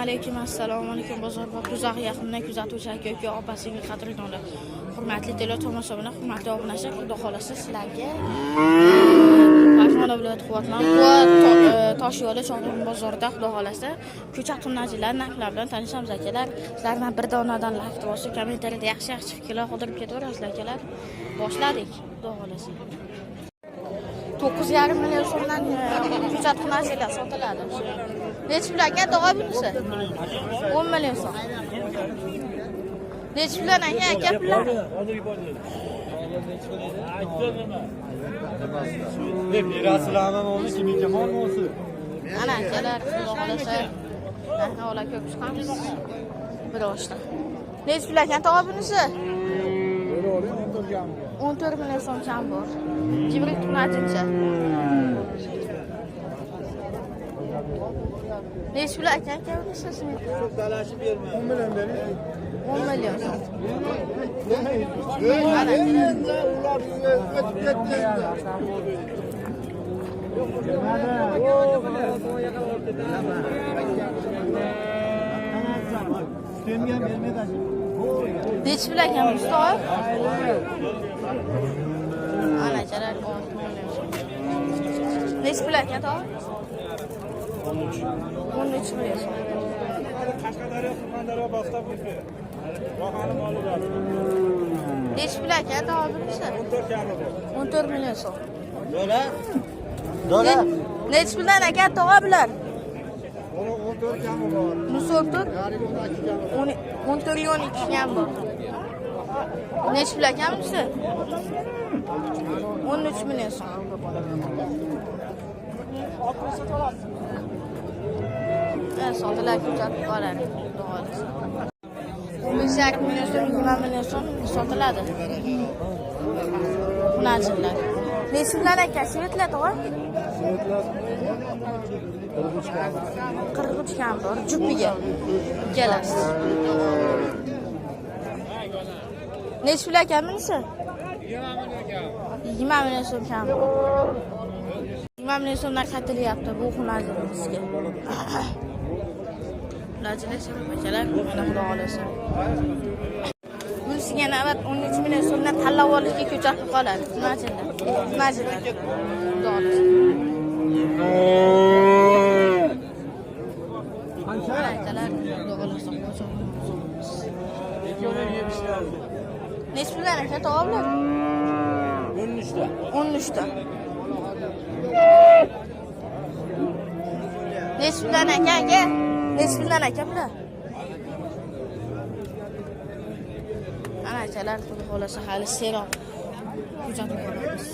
alaykum, assalomu alaykum. Bozor va Kuzaq yaqinidan kuzatuvchi aka-uka, opa-singil qadrdonlar. Hurmatli tomoshabinlar, hurmatli obunachilar, xudo xolasa sizlarga Farg'ona viloyati Quvvatlan Toshyo'li Chorlon bozorida xudo xolasa ko'cha tunnachilar narxlar bilan tanishamiz akalar. Sizlardan bir donadan like bosib, kommentariyada yaxshi fikrlar qoldirib ketaverasiz akalar. Boshladik, xudo xolasa. 9,5 million so'mdan ko'cha tunnachilar sotiladi. Necha pul aka tog'a bunisi? 10 million so'm. Necha pul aka pullar? Berasizlarmi o'zi kimga mol bo'lsin? Ana akalar, xudo xolasa. Ola ko'p chiqamiz. Bir oshda. Necha pul aka tog'a bunisi? 14 million so'm kam bor. Jibril tunachincha. Necha pul aka bunisi? Talashib berma. 10 million bering. 10 million so'm. Necha pul aka bunisi tog'a? Ana chalar 10 million so'm. Necha pul aka tog'a? 13 million so'm. Qashqadaryo, Surxondaryo bostab bo'ldi. Rohani moli bor. Necha pul aka tog'a bunisi? 14 million so'm. Dolar. Necha puldan aka tog'a bular? 14 kami bor. Bunisi 14? 12 ham bor. Necha pul aka bunisi? 13 million so'm. Sotilar ko'chatib qoladi. 15 million so'm, 20 million so'm sotiladi. Bunachlar. Necha puldan aka svetlar tog'a? 43 kam bor, jupiga. Ikkalasi. Necha pul aka bunisi? 20 million so'm kam bor. 20 million so'mdan qatilyapti bu xunajimizga. Lajina akalar, mana xudo xolasa. Bunisiga navbat 13 million so'mdan tanlab olishga ko'chatib qoladi. Majinlar. Xudo xolasa. Akalar, xudo xolasa. Necha puldan aka tog'lar? 13 ta. 13 ta. Necha puldan aka? Necha puldan aka bular? Ana akalar, xudo xolasa hali seroq ko'chatib qolamiz.